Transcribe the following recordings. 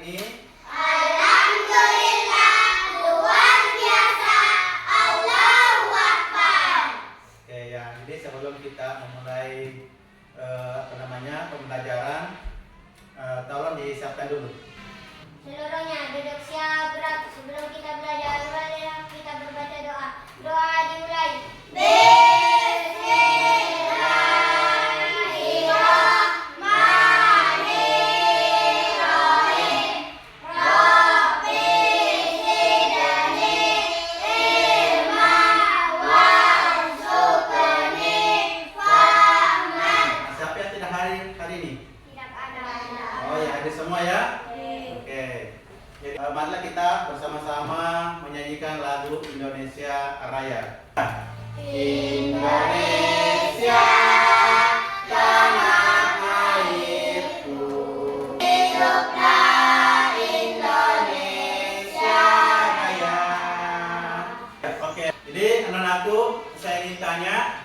ini? Alhamdulillah, luar biasa. Allahu Akbar. Oke ya, jadi sebelum kita memulai pembelajaran, tolong disiapkan dulu. Seluruhnya duduk siap gerak. Sebelum kita belajar, marilah kita berbaca doa. Doa dimulai. Bismillahirrahmanirrahim. Rabbi zidni ilma warzuqni fahman. Siapa yang tidak hadir hari ini? Tidak ada. Oh ya, hadir semua ya. Oke. Jadi marilah kita bersama-sama menyanyikan lagu Indonesia Raya. Indonesia, tanah airku. Hiduplah Indonesia Raya. Oke, jadi anak-anakku, saya ingin tanya,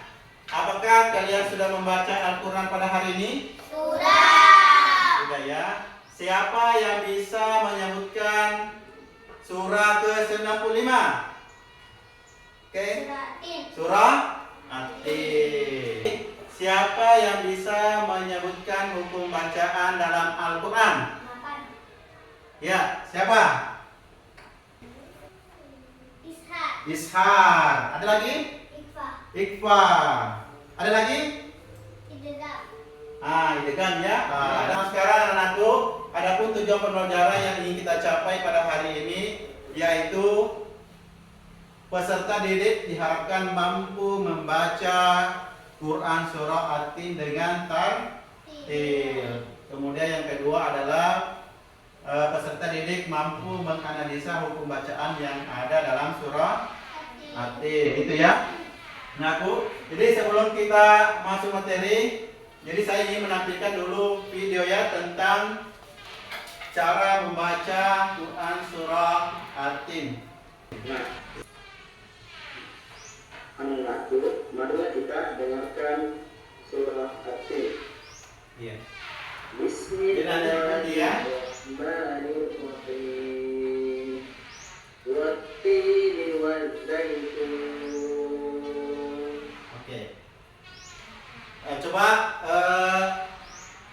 apakah kalian sudah membaca Al-Quran pada hari ini? Sudah. Sudah ya. Siapa yang bisa menyebutkan surah ke-65? Oke. Surah At-Tin. Siapa yang bisa menyebutkan hukum bacaan dalam Al-Quran? Ya, siapa? Ishar. Ada lagi? Iqfa. Ada lagi? Idgham ya. Nah, sekarang anak-anakku, adapun tujuan pembelajaran yang ingin kita capai pada hari ini yaitu peserta didik diharapkan mampu membaca Quran surah At-Tin dengan tartil. Kemudian yang kedua adalah peserta didik mampu menganalisa hukum bacaan yang ada dalam surah At-Tin. Itu ya. Anakku, jadi sebelum kita masuk materi, jadi saya ingin menampilkan dulu video ya tentang cara membaca Quran surah At-Tin. Anak-anakku, marilah kita dengarkan surah At-Tin. Iya. Bismillahirrahmanirrahim. Wat-tini waz-zaitun. Oke. Coba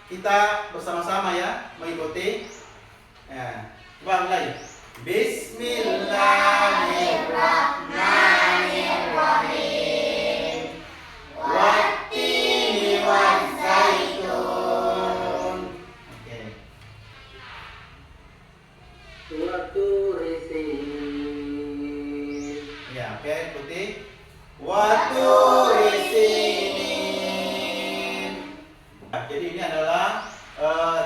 kita bersama-sama ya mengikuti. Ya. Coba mulai. Bismillahirrahmanirrahim. Wat-tini waz-zaitun. Oke. Wa-turi sinin. Ya, oke, ikuti. Waturi sinin. Jadi ini adalah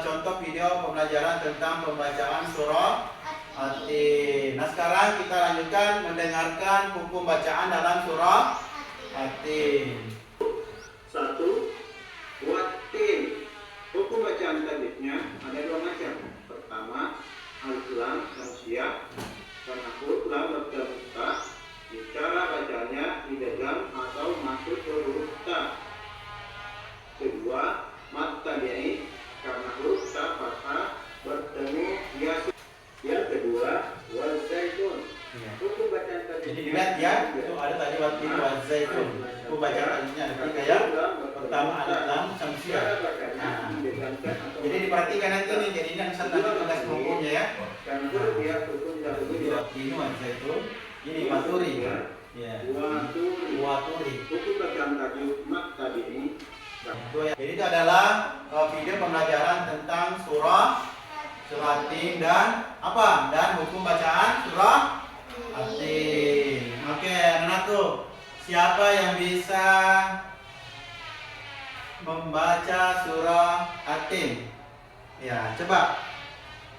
contoh video pembelajaran tentang pembacaan surah At-Tin. Nah, sekarang kita lanjutkan mendengarkan hukum bacaan dalam surah At-Tin. 1. Wat-tin. Hukum bacaan tajwidnya ada dua macam. Pertama, alif lam syamsiah dan huruf lam berterbuka. Cara bacanya idgham atau masuk ke huruf ta. Kedua, mat tabi'i karena huruf ta fathah bertemu ya. Yang kedua, waz-zaitun. Ya. Hukum bacaan tajwid. Jadi dilihat ya, itu ada tadi watini waz-zaitun. Hukum bacaan tajwidnya ada tiga ya. Pertama alif lam syamsiah. Nah, jadi diperhatikan nanti nih, jadi ini ada satu tugas hukumnya ya. Karena huruf ya hukum Jadi dahulu watini waz-zaitun. Ini waturi. Ya. Waturi. Hukum bacaan tajwid mat tabi'i. Jadi itu adalah video pembelajaran tentang surah At-Tin dan apa? Dan hukum bacaan surah At-Tin. Oke, anak-anakku, siapa yang bisa membaca surah At-Tin? Ya, coba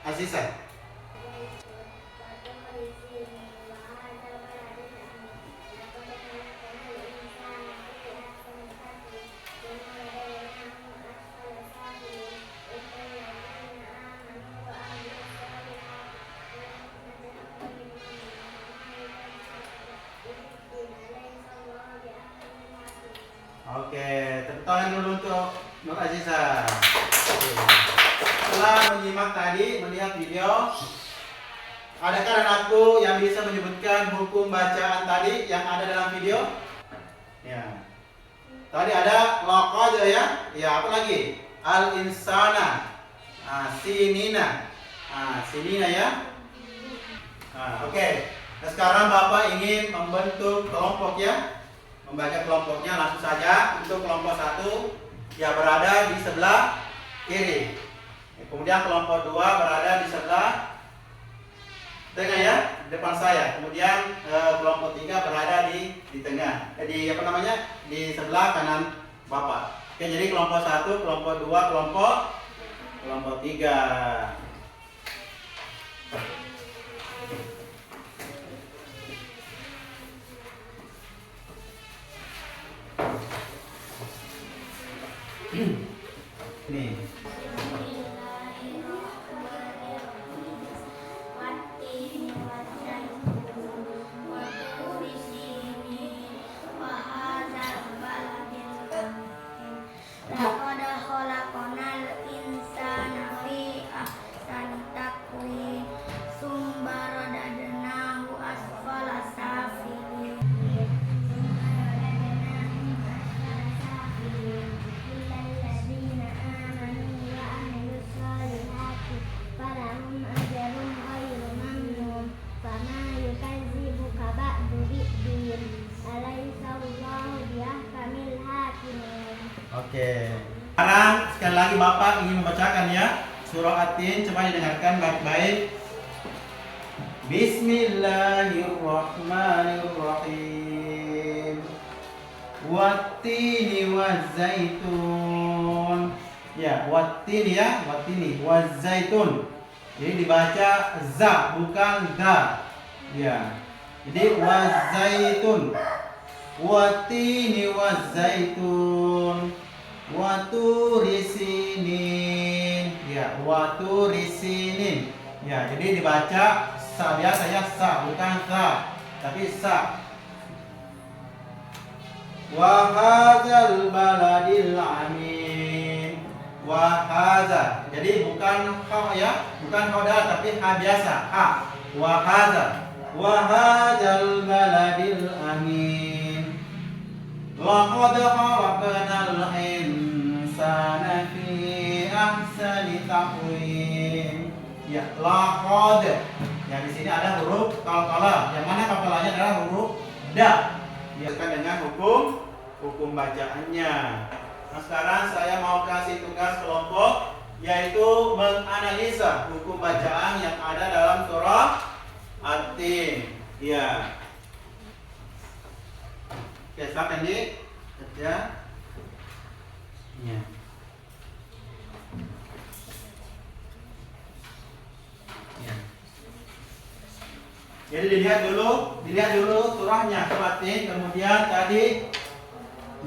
Aziza. Oke, tepuk tangan dulu untuk Nur Aziza. Oke. setelah menyimak tadi, melihat video, adakah anakku yang bisa menyebutkan hukum bacaan tadi yang ada dalam video? Ya. Tadi ada laqad ya. Ya, apa lagi? Al-insana. Sinina. Sinina ya. Oke. Nah, sekarang Bapak ingin membentuk kelompok ya. Membaca kelompoknya langsung saja. Untuk kelompok 1 ya berada di sebelah kiri. Kemudian kelompok 2 berada di sebelah tengah ya, depan saya. Kemudian kelompok 3 berada di tengah. Di apa namanya? Di sebelah kanan Bapak. Oke, jadi kelompok 1, kelompok 2, kelompok 3. Nih. Oke. Sekarang sekali lagi Bapak ingin membacakan ya surah At-Tin, coba didengarkan baik-baik. Bismillahirrahmanirrahim. Wattini wazzaitun. Ya, wattin ya, wattini wazzaitun. Jadi dibaca za bukan da. Ya. Jadi wazzaitun. Wattini wazzaitun. Waturisinin. Ya, waturisinin. Ya, jadi dibaca sa biasa ya, sa bukan sa, tapi sa. Wa hadzal baladil amin. Wa hadza. Jadi bukan ha ya, bukan hoda tapi ha biasa, ha. Wa hadza. Wa hadzal baladil amin. Laqad khalaqnal insana fi ahsani taqwim. Ya, laqad. Ya, di sini ada huruf qalqalah. Yang mana qalqalahnya adalah huruf da. Biasakan dengan hukum bacaannya. Nah, sekarang saya mau kasih tugas kelompok, yaitu menganalisa hukum bacaan yang ada dalam surah At-Tin. Ya. Oke, silakan di kerja. Ya. Ya. Jadi dilihat dulu surahnya surah At-Tin, kemudian tadi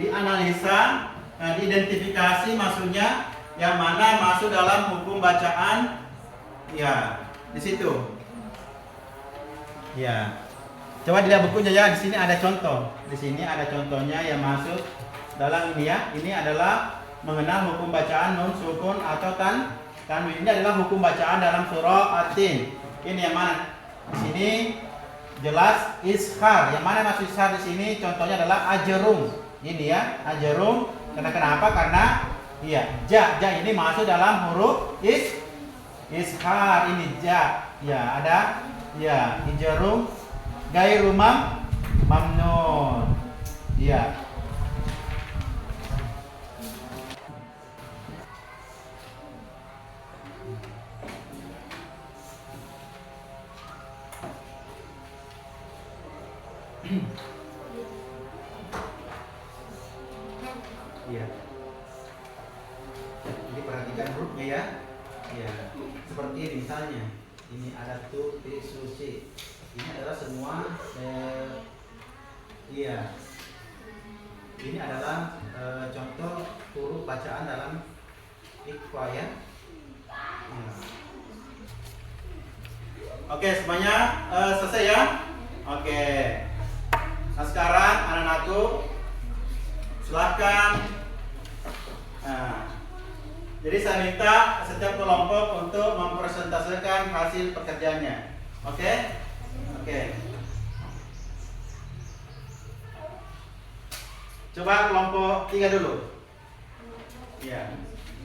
dianalisa, diidentifikasi maksudnya yang mana masuk dalam hukum bacaan. Ya, di situ. Ya. Coba dilihat bukunya ya, di sini ada contoh. Di sini ada contohnya yang masuk dalam ini ya. Ini adalah mengenal hukum bacaan nun sukun atau tanwin. Ini adalah hukum bacaan dalam surah At-Tin. Ini yang mana? Di sini jelas ishar. Yang mana masuk ishar di sini? Contohnya adalah ajrum. Ini ya, ajrum. Kenapa? Karena iya, ja ini masuk dalam huruf ishar. Ini ja. Ya, ada ya, ajrum gairu mamnun. Iya. Iya. Jadi perhatikan hurufnya ya. Iya. Seperti misalnya ini ada tu, ti, suci. Ini adalah semua iya. Ini adalah contoh huruf bacaan dalam Iqra ya. Oke, semuanya selesai ya. Oke. Nah, sekarang anak-anakku silakan Jadi saya minta setiap kelompok untuk mempresentasikan hasil pekerjaannya. Oke? Oke. Coba kelompok 3 dulu. Ya.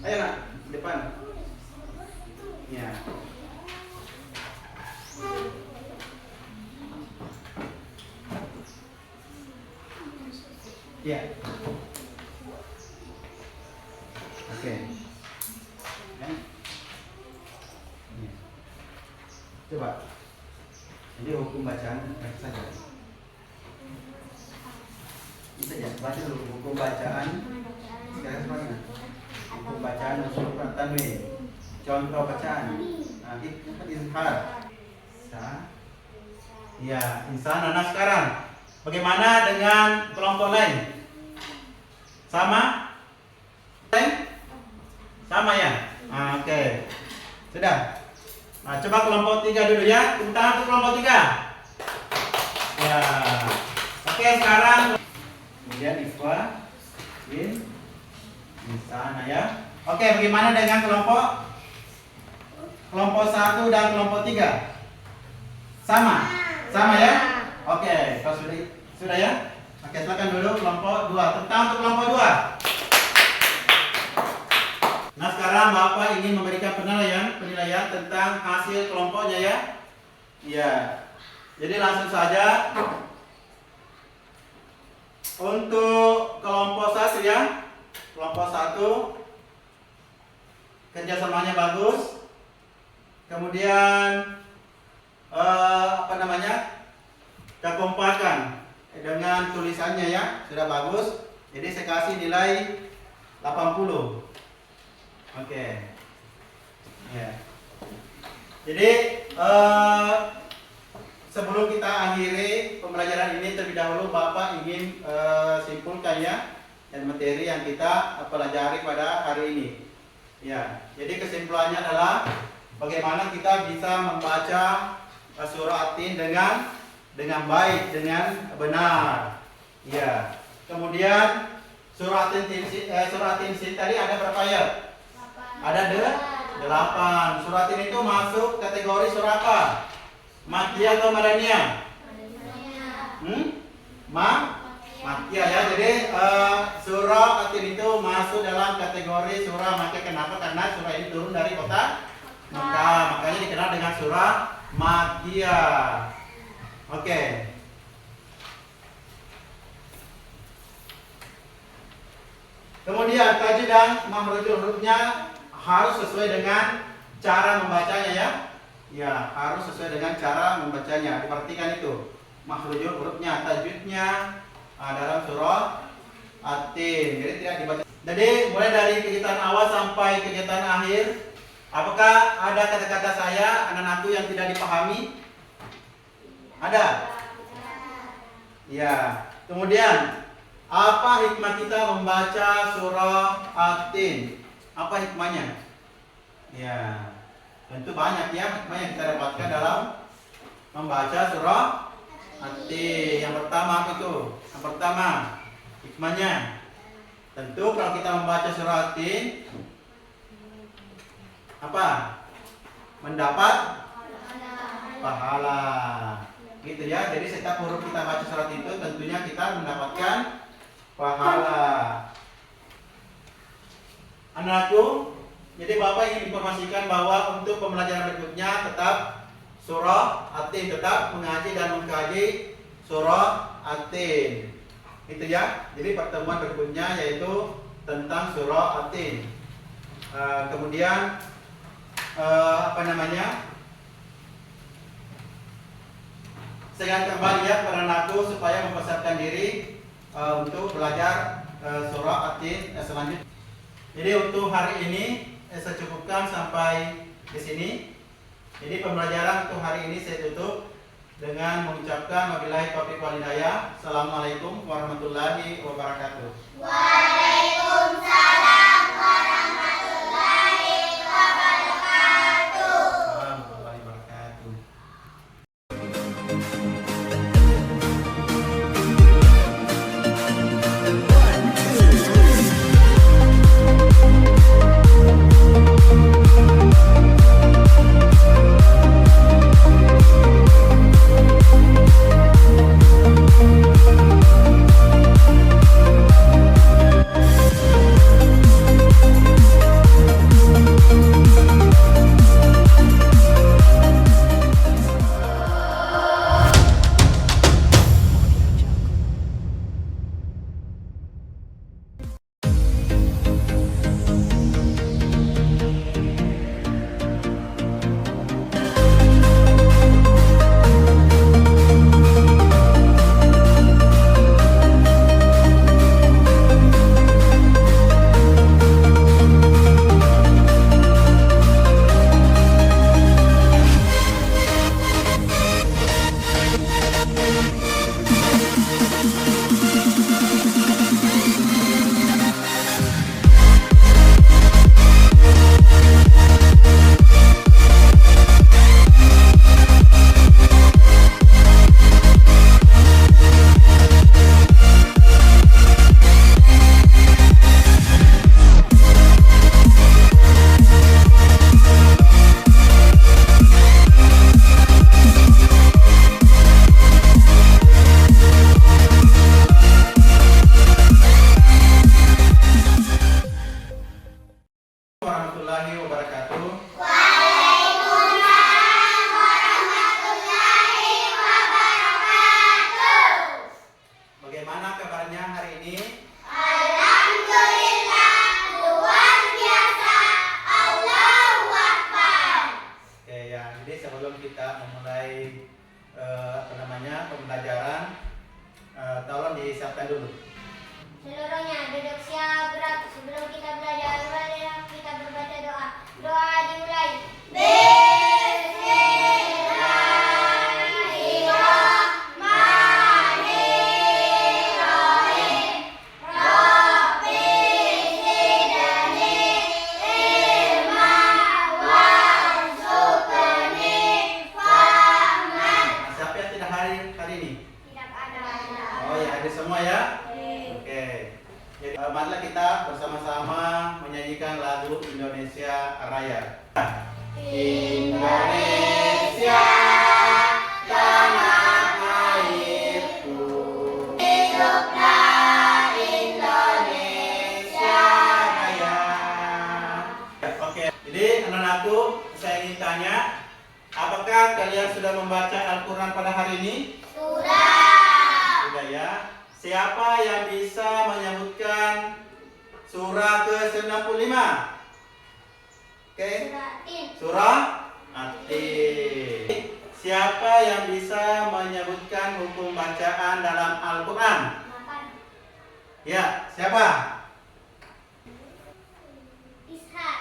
Ayo nak, depan. Ya. Ya. Oke. Ya. Ya. Coba. Ini hukum bacaan baca saja. Ini saja baca dulu hukum bacaan. Sekarang semuanya. Hukum bacaan usul tanwin. Contoh bacaan. Nah, izhar. Ya, insan. Nah, sekarang bagaimana dengan kelompok lain? Sama? Sama ya? Nah, oke. Sudah. Nah, coba kelompok 3 dulu ya. Tepuk tangan untuk kelompok 3. Ya. Oke, sekarang kemudian Ifwa di sana ya. Oke, bagaimana dengan kelompok 1 dan kelompok 3? Sama? Sama ya? Oke, kalau sudah ya? Oke, silakan dulu kelompok 2. Tepuk tangan untuk kelompok 2. Nah, sekarang Bapak ingin memberikan penilaian tentang hasil kelompoknya ya. Iya. Jadi langsung saja untuk kelompok 1 ya. Kelompok 1 kerjasamanya bagus. Kemudian kekompakan dengan tulisannya ya sudah bagus. Jadi saya kasih nilai 80. Oke. Ya. Jadi sebelum kita akhiri pembelajaran ini terlebih dahulu Bapak ingin simpulkan ya dan materi yang kita pelajari pada hari ini. Ya. Jadi kesimpulannya adalah bagaimana kita bisa membaca surah At-Tin dengan baik, dengan benar. Ya. Kemudian surah At-Tin tadi ada berapa ayat? Ada 8. Surah At-Tin itu masuk kategori surah apa? Makkiyah atau Madaniyah? Makkiyah ya. Jadi surah At-Tin itu masuk dalam kategori surah Makkiyah. Kenapa? Karena surah ini turun dari kota Mekah. Makanya dikenal dengan surah Makkiyah. Oke. Kemudian tajwid dan makhrajul hurufnya harus sesuai dengan cara membacanya ya. Ya, harus sesuai dengan cara membacanya. Diperhatikan itu. Makhrajul hurufnya, tajwidnya dalam surah At-Tin. Jadi tidak dibaca. Jadi mulai dari kegiatan awal sampai kegiatan akhir, apakah ada kata-kata saya anak-anakku yang tidak dipahami? Ada? Ya. Kemudian apa hikmah kita membaca surah At-Tin? Apa hikmahnya? Ya, tentu banyak ya hikmah yang kita dapatkan dalam membaca surah At-Tin. Yang pertama apa itu? Yang pertama hikmahnya, tentu kalau kita membaca surah At-Tin apa? Mendapat pahala. Gitu ya. Jadi setiap huruf kita baca surat itu tentunya kita mendapatkan pahala. Anakku, jadi Bapak ingin informasikan bahwa untuk pembelajaran berikutnya tetap surah At-Tin, tetap mengaji dan mengkaji surah At-Tin. Itu ya. Jadi pertemuan berikutnya yaitu tentang surah At-Tin. Kemudian saya kembali ya kepada anakku supaya mempersiapkan diri untuk belajar surah At-Tin selanjutnya. Jadi untuk hari ini saya cukupkan sampai di sini. Jadi pembelajaran untuk hari ini saya tutup dengan mengucapkan wabillahi taufiq wal hidayah. Assalamualaikum warahmatullahi wabarakatuh. Waalaikumsalam warahmatullahi wabarakatuh. Warahmatullahi wabarakatuh. One, two, three. mulai pembelajaran, tolong disiapkan dulu. Seluruhnya duduk siap gerak. Sebelum kita belajar, marilah kita berbaca doa. Doa dimulai. Siapa yang tidak hadir hari ini? Tidak ada. Oh ya, hadir semua ya? Oke. Jadi, marilah kita bersama-sama menyanyikan lagu Indonesia Raya. Indonesia, tanah airku. Hiduplah Indonesia Raya. Oke, jadi anak-anakku, saya ingin tanya, apakah kalian sudah membaca Al-Quran pada hari ini? Sudah ya. Siapa yang bisa menyebutkan surah ke-95? Oke. Surah At-Tin. Siapa yang bisa menyebutkan hukum bacaan dalam Al-Quran? Ya, siapa?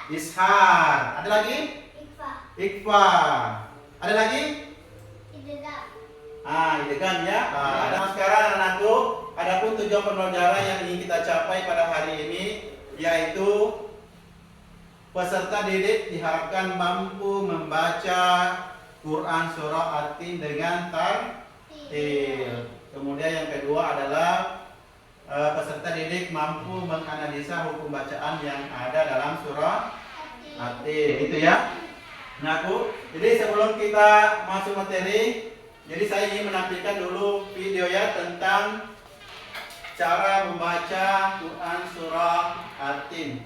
Ishar. Ada lagi? Iqfa. Ada lagi? Idegan ya. Nah, sekarang anakku, adapun tujuan pembelajaran yang ingin kita capai pada hari ini yaitu peserta didik diharapkan mampu membaca Quran surah At-Tin dengan tartil. Kemudian yang kedua adalah peserta didik mampu menganalisa hukum bacaan yang ada dalam surah At-Tin. Itu ya. Anakku, jadi sebelum kita masuk materi, jadi saya ingin menampilkan dulu video ya tentang cara membaca Quran surah At-Tin.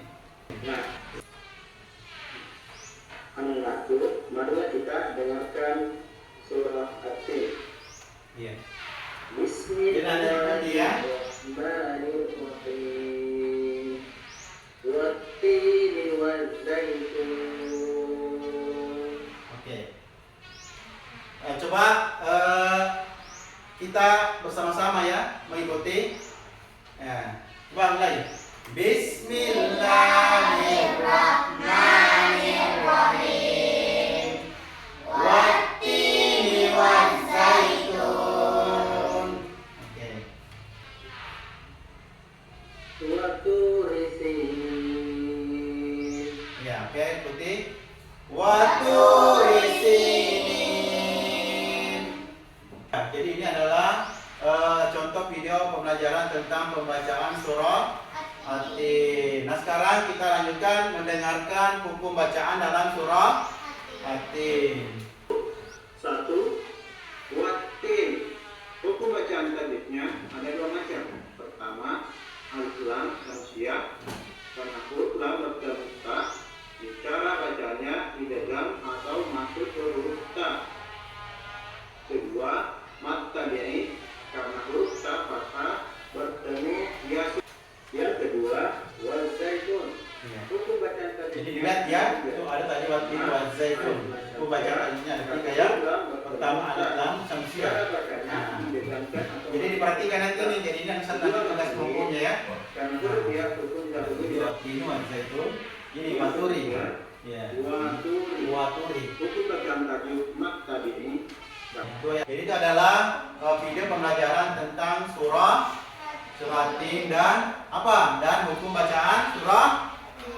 Nah, anak-anakku, marilah kita dengarkan surah At-Tin. Iya. Bismillahirrahmanirrahim. Wattini wazzaitun. Oke. Coba kita bersama-sama ya mengikuti. Ya. Coba mulai. Bismillahirrahmanirrahim. Wattini wazzaitun. Oke. Waturi sinin. Ya, oke, ikuti. Waturi sinin. Ya, jadi ini adalah contoh video pembelajaran tentang pembacaan surah At-Tin. Nah, sekarang kita lanjutkan mendengarkan hukum bacaan dalam surah At-Tin. 1. Wattin. Hukum bacaan tajwidnya ada dua macam. Pertama, alif lam samsiah. Karena huruf lam bertemu ta, cara bacanya idgham atau masuk ke huruf ta. Kedua, mat tabi'i. Karena huruf ta fathah bertemu yasin. Yang kedua, wazzaitun. Ya. Hukum bacaan tajwid. Jadi dilihat ya, itu ada tadi Wattin wazzaitun. Hukum bacaan tajwidnya ada tiga ya. Pertama alif lam samsiah. Nah, jadi diperhatikan nanti nih, jadi ini satu tugas hukumnya ya. Karena huruf ya hukum dahulu Jadi Wattin wazzaitun. Ini waturi. Ya. Waturi. Hukum bacaan tajwid mat tabi'i. Jadi itu adalah video pembelajaran tentang surah At-Tin dan apa? Dan hukum bacaan surah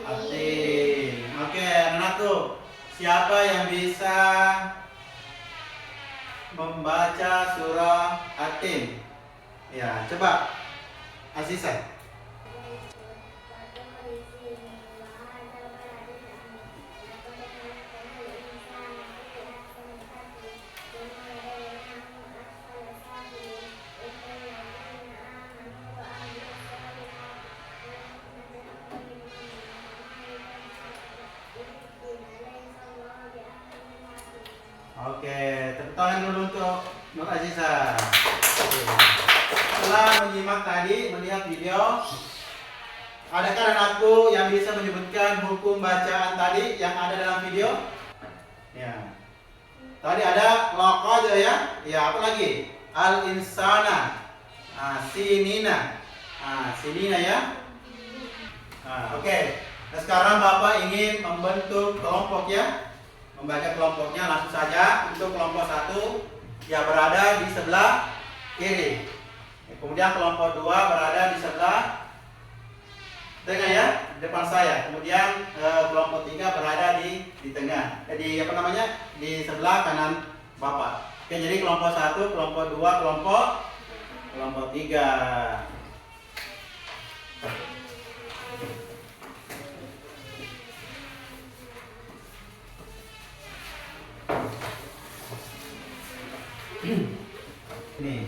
At-Tin. Oke, anak-anakku, siapa yang bisa membaca surah At-Tin? Ya, coba Aziza. Oke, tepuk tangan dulu untuk Nur Aziza. Setelah menyimak tadi, melihat video, adakah anakku yang bisa menyebutkan hukum bacaan tadi yang ada dalam video? Ya. Tadi ada laqad ya. Ya, apa lagi? Al-insana. Sinina. Sinina ya. Oke. Nah, sekarang Bapak ingin membentuk kelompok ya. Membaca kelompoknya langsung saja. Untuk kelompok 1 ya berada di sebelah kiri. Kemudian kelompok 2 berada di sebelah tengah ya, depan saya. Kemudian kelompok 3 berada di tengah. Di apa namanya? Di sebelah kanan Bapak. Oke, jadi kelompok 1, kelompok 2, kelompok 3. Ini.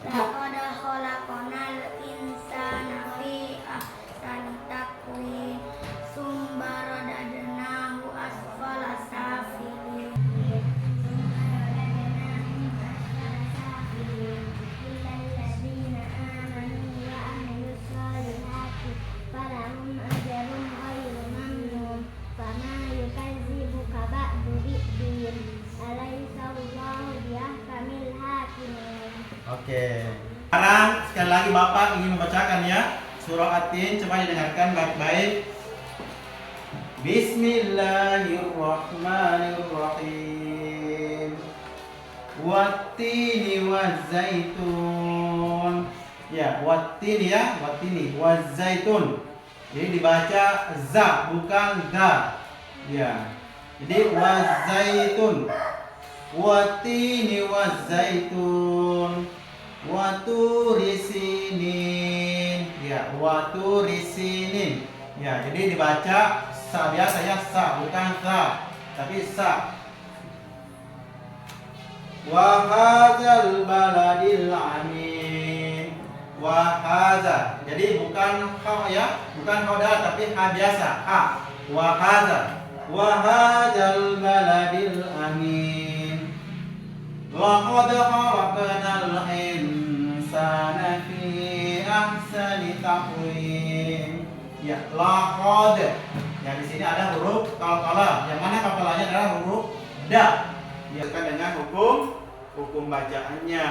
Laqad khalaqnal insana fi ahsani taqwim summa radadnahu asfala safilin illal ladzina amanu wa amilus solihati falahum ajrun ghairu mamnun fama yukadzibuka ba'du biddin alaysa Allahu biahkamil hakimin. Oke. Sekarang sekali lagi Bapak ingin membacakan ya surah At-Tin, coba didengarkan baik-baik. Bismillahirrahmanirrahim. Wattini wazzaitun. Ya, wattini ya, wattini wazzaitun. Jadi dibaca za bukan da. Ya. Jadi wazzaitun. Wattini wazzaitun waturisinin. Ya, waturisinin. Ya, jadi dibaca sa biasa ya, sa bukan sa, tapi sa. Wa hadzal baladil amin. Wa hadza. Jadi bukan ha ya, bukan hoda tapi ha biasa, ha. Wa hadza. Wa hadzal baladil amin. Laqad khalaqnal insana fi ahsani taqwim. Ya, laqad. Ya, di sini ada huruf qalqalah. Yang mana qalqalahnya adalah huruf da. Diakan dengan hukum bacaannya.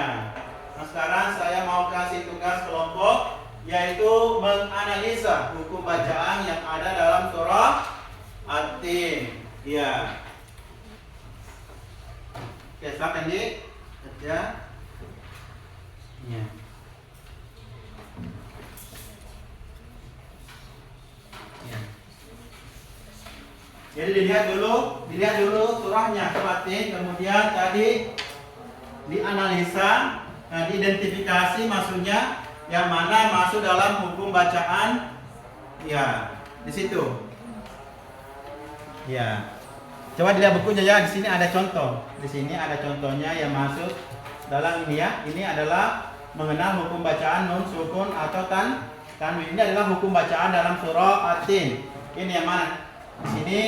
Nah, sekarang saya mau kasih tugas kelompok yaitu menganalisa hukum bacaan yang ada dalam surah At-Tin. Ya. Oke, silakan Dik. Kerja. Ya. Ya. Jadi dilihat dulu surahnya At-Tin, kemudian tadi dianalisa, diidentifikasi maksudnya yang mana masuk dalam hukum bacaan. Ya, di situ. Ya. Coba dilihat bukunya ya, di sini ada contoh. Di sini ada contohnya yang masuk dalam ini ya. Ini adalah mengenal hukum bacaan nun sukun atau tanwin. Ini adalah hukum bacaan dalam surah At-Tin. Ini yang mana? Di sini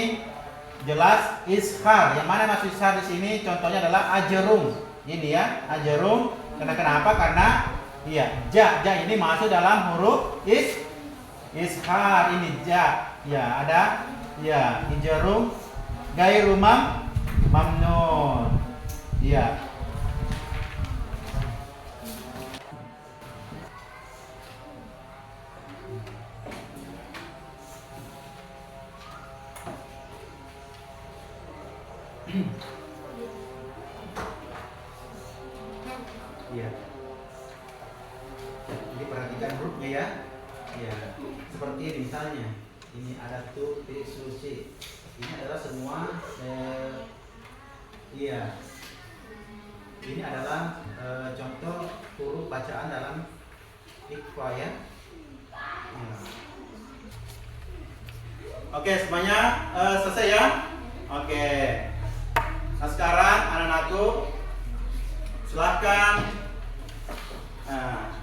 jelas ishar. Yang mana masuk ishar di sini? Contohnya adalah ajrum. Ini ya, ajrum. Kenapa? Karena iya, ja ini masuk dalam huruf ishar. Ini ja. Ya, ada ya, ajrum gairu mamnun. Iya. Iya. Jadi perhatikan hurufnya ya. Iya. Seperti ini misalnya. Ini ada tu, ti, susi. Ini adalah semua iya. Ini adalah contoh huruf bacaan dalam Iqra ya. Oke, semuanya selesai ya. Oke. Nah, sekarang anak-anakku silakan. Nah,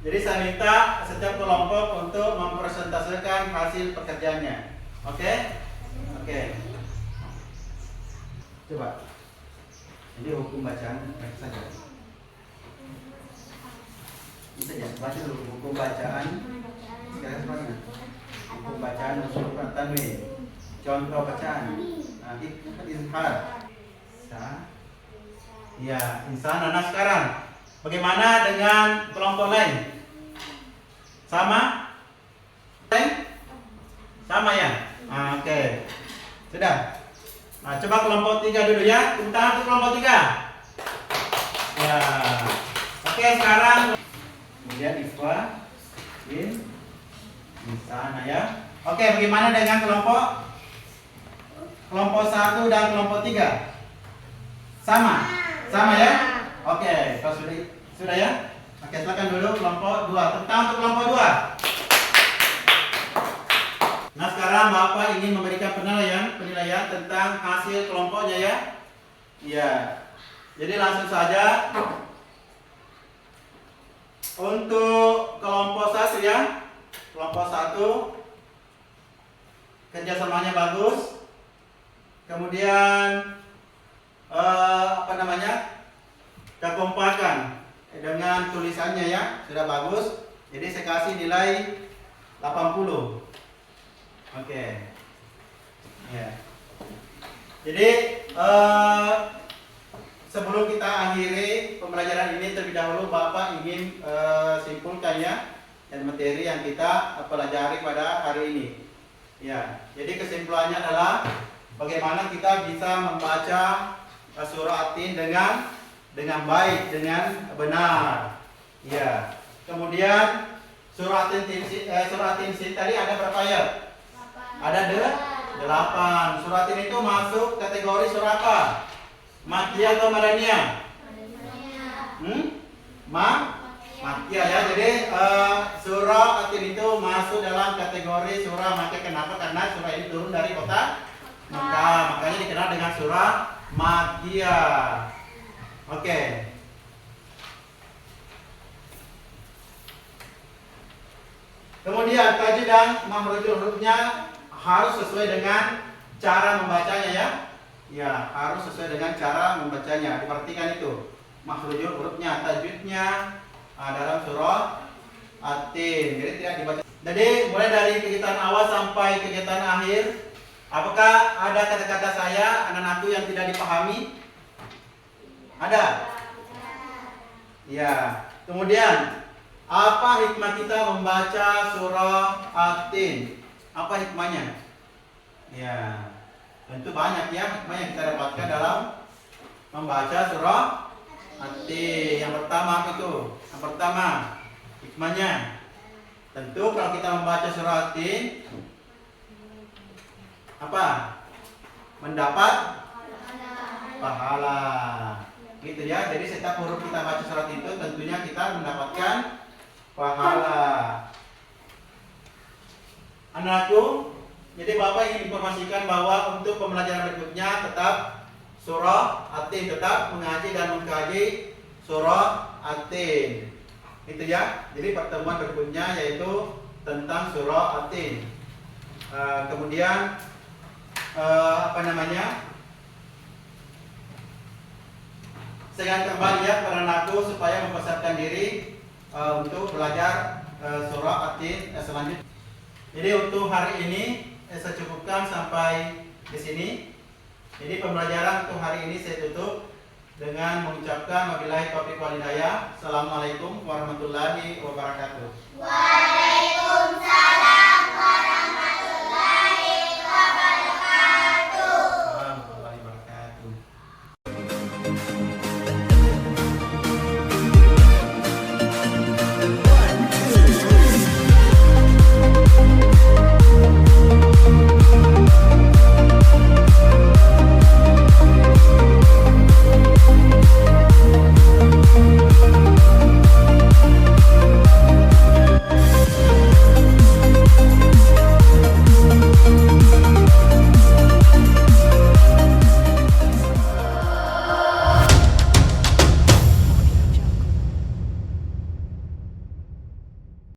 jadi saya minta setiap kelompok untuk mempresentasikan hasil pekerjaannya. Oke? Oke. Coba. Ini hukum bacaan saja. saja. Baca dulu buku bacaan. Sekarang semuanya. Buku bacaan usul At-Tanwin. Contoh bacaan. Izhar. Ya, insana. Nah sekarang bagaimana dengan kelompok lain? Sama? Sama ya? Oke. Sudah. Nah, coba kelompok 3 dulu ya. Tepuk tangan untuk kelompok 3. Ya. Oke, sekarang kemudian Ifwa di sana ya. Oke, bagaimana dengan kelompok 1 dan kelompok 3? Sama? Sama ya? Oke, kalau sudah ya? Oke, silakan dulu kelompok 2. Tepuk tangan untuk kelompok 2. Nah, sekarang Bapak ingin memberikan penilaian tentang hasil kelompoknya ya. Iya. Jadi langsung saja untuk kelompok 1 ya. Kelompok 1 kerjasamanya bagus. Kemudian kekompakan dengan tulisannya ya sudah bagus. Jadi saya kasih nilai 80. Oke. Ya. Jadi sebelum kita akhiri pembelajaran ini terlebih dahulu Bapak ingin simpulkan ya dan materi yang kita pelajari pada hari ini. Ya. Jadi kesimpulannya adalah bagaimana kita bisa membaca surah At-Tin dengan baik, dengan benar. Ya. Kemudian surah At-Tin tadi ada berapa ayat? Ada 8. Surah At-Tin itu masuk kategori surah apa? Makkiyah atau Madaniyah? Makkiyah ya. Jadi surah At-Tin itu masuk dalam kategori surah Makkiyah. Kenapa? Karena surah ini turun dari kota Mekah. Makanya dikenal dengan surah Makkiyah. Oke. Kemudian tajwid dan makhrajul hurufnya harus sesuai dengan cara membacanya ya. Ya, harus sesuai dengan cara membacanya. Diperhatikan itu. Makhrajul hurufnya, tajwidnya dalam surah At-Tin. Jadi tidak dibaca. Jadi mulai dari kegiatan awal sampai kegiatan akhir, apakah ada kata-kata saya anak-anakku yang tidak dipahami? Ada? Ya. Kemudian apa hikmah kita membaca surah At-Tin? Apa hikmahnya? Ya, tentu banyak ya hikmah yang kita dapatkan dalam membaca surah At-Tin. Yang pertama apa itu? Yang pertama hikmahnya, tentu kalau kita membaca surah At-Tin apa? Mendapat pahala. Gitu ya. Jadi setiap huruf kita baca surat itu tentunya kita mendapatkan pahala. Anakku, jadi Bapak ingin informasikan bahwa untuk pembelajaran berikutnya tetap surah At-Tin, tetap mengaji dan mengkaji surah At-Tin. Itu ya. Jadi pertemuan berikutnya yaitu tentang surah At-Tin. Kemudian saya kembali ya kepada anakku supaya mempersiapkan diri untuk belajar surah At-Tin selanjutnya. Jadi untuk hari ini saya cukupkan sampai di sini. Jadi pembelajaran untuk hari ini saya tutup dengan mengucapkan wabillahi taufiq wal hidayah. Assalamualaikum warahmatullahi wabarakatuh. Waalaikumsalam warahmatullahi wabarakatuh. Warahmatullahi wabarakatuh.